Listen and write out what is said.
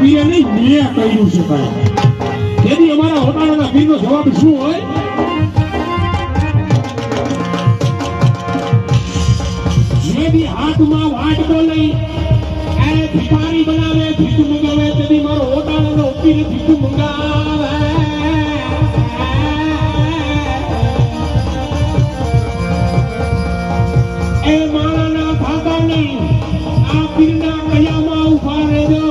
પીરે નહીં મેં કહ્યું છે ભાઈ. તેથી અમારા હોટાળાના પીરનો જવાબ શું હોય? મેં બી હાથમાં વાટકો લઈ એ ભિખારી બનાવે ભીખ મંગાવે તેથી મારો હોટાળાનો પીર ભીખ મંગાવે. એ મારાના ભાગા નહીં આ પીરના કયામાં ઉભા રહેજો.